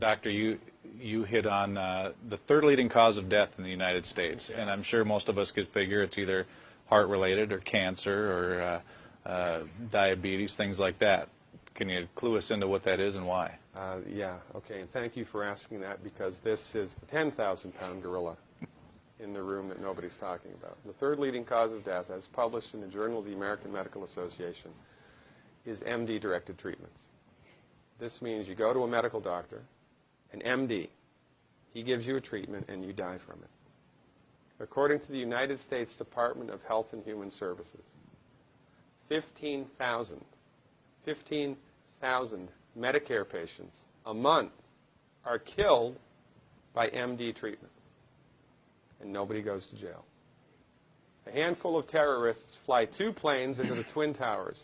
Doctor, you hit on the third leading cause of death in the United States, and I'm sure most of us could figure it's either heart-related or cancer or diabetes, things like that. Can you clue us into what that is and why? Yeah, okay, and thank you for asking that, because this is the 10,000-pound gorilla in the room that nobody's talking about. The third leading cause of death, as published in the Journal of the American Medical Association, is MD-directed treatments. This means you go to a medical doctor, an MD. He gives you a treatment and you die from it. According to the United States Department of Health and Human Services, 15,000 Medicare patients a month are killed by MD treatment, and nobody goes to jail. A handful of terrorists fly 2 planes into the Twin Towers.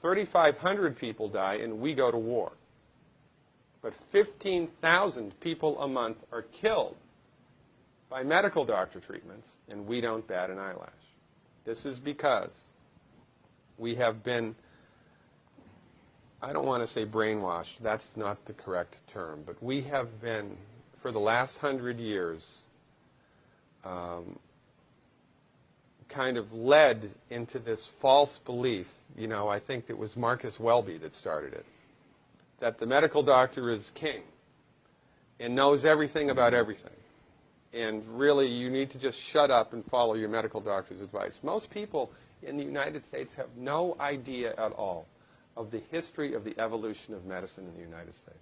3,500 people die, and we go to war. But 15,000 people a month are killed by medical doctor treatments, and we don't bat an eyelash. This is because we have been, I don't want to say brainwashed, that's not the correct term, but we have been, for the last 100 years, kind of led into this false belief. You know, I think it was Marcus Welby that started it, that the medical doctor is king and knows everything about everything. And really, you need to just shut up and follow your medical doctor's advice. Most people in the United States have no idea at all of the history of the evolution of medicine in the United States.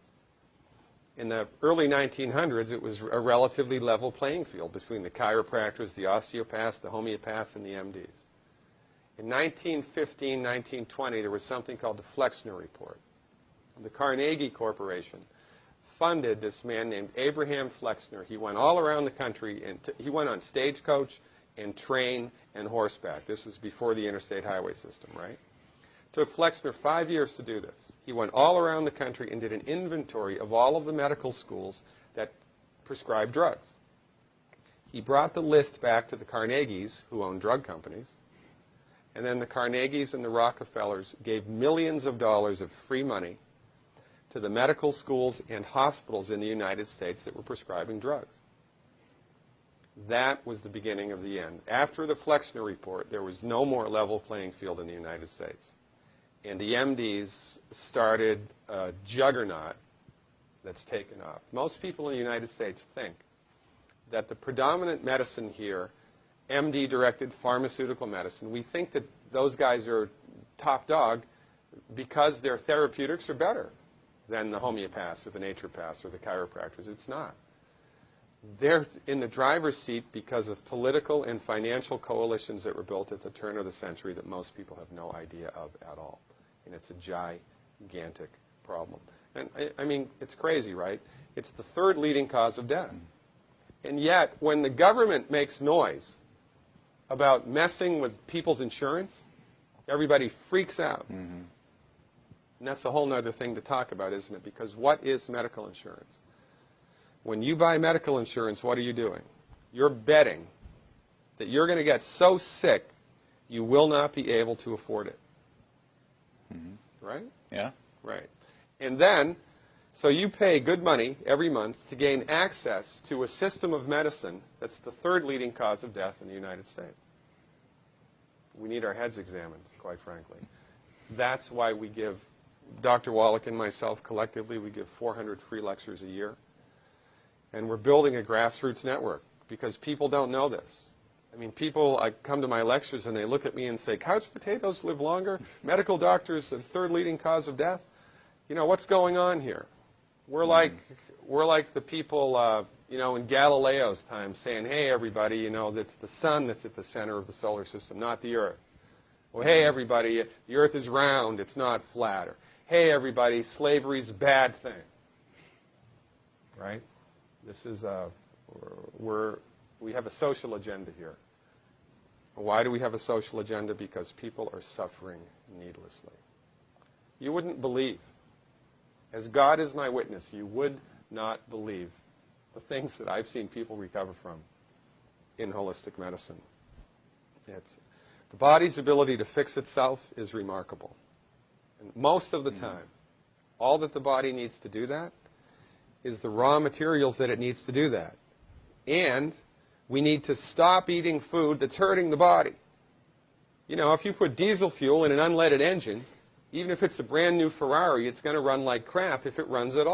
In the early 1900s, it was a relatively level playing field between the chiropractors, the osteopaths, the homeopaths, and the MDs. In 1915, 1920, there was something called the Flexner Report. The Carnegie Corporation funded this man named Abraham Flexner. He went all around the country, and he went on stagecoach and train and horseback. This was before the interstate highway system, right? It took Flexner 5 years to do this. He went all around the country and did an inventory of all of the medical schools that prescribed drugs. He brought the list back to the Carnegies, who own drug companies, and then the Carnegies and the Rockefellers gave millions of dollars of free money to the medical schools and hospitals in the United States that were prescribing drugs. That was the beginning of the end. After the Flexner Report, there was no more level playing field in the United States. And the MDs started a juggernaut that's taken off. Most people in the United States think that the predominant medicine here, MD-directed pharmaceutical medicine, we think that those guys are top dog because their therapeutics are better than the homeopaths or the naturopaths or the chiropractors. It's not. They're in the driver's seat because of political and financial coalitions that were built at the turn of the century that most people have no idea of at all. And it's a gigantic problem. And I mean, it's crazy, right? It's the third leading cause of death. And yet, when the government makes noise about messing with people's insurance, everybody freaks out. Mm-hmm. And that's a whole other thing to talk about, isn't it? Because what is medical insurance? When you buy medical insurance, what are you doing? You're betting that you're going to get so sick you will not be able to afford it. Mm-hmm. Right? Yeah. Right. And then, so you pay good money every month to gain access to a system of medicine that's the third leading cause of death in the United States. We need our heads examined, quite frankly. That's why we give, Dr. Wallach and myself collectively, we give 400 free lectures a year. And we're building a grassroots network because people don't know this. I mean, people, I come to my lectures and they look at me and say, couch potatoes live longer? Medical doctors, the third leading cause of death? You know, what's going on here? We're like the people, you know, in Galileo's time saying, hey, everybody, you know, it's the sun that's at the center of the solar system, not the Earth. Well, hey, everybody, the Earth is round, it's not flat. Or, hey, everybody, slavery's a bad thing. Right? This is we have a social agenda here. Why do we have a social agenda? Because people are suffering needlessly. You wouldn't believe, as God is my witness, you would not believe the things that I've seen people recover from in holistic medicine. The body's ability to fix itself is remarkable. And most of the time, all that the body needs to do that is the raw materials that it needs to do that. And we need to stop eating food that's hurting the body. You know, if you put diesel fuel in an unleaded engine, even if it's a brand new Ferrari, it's going to run like crap if it runs at all.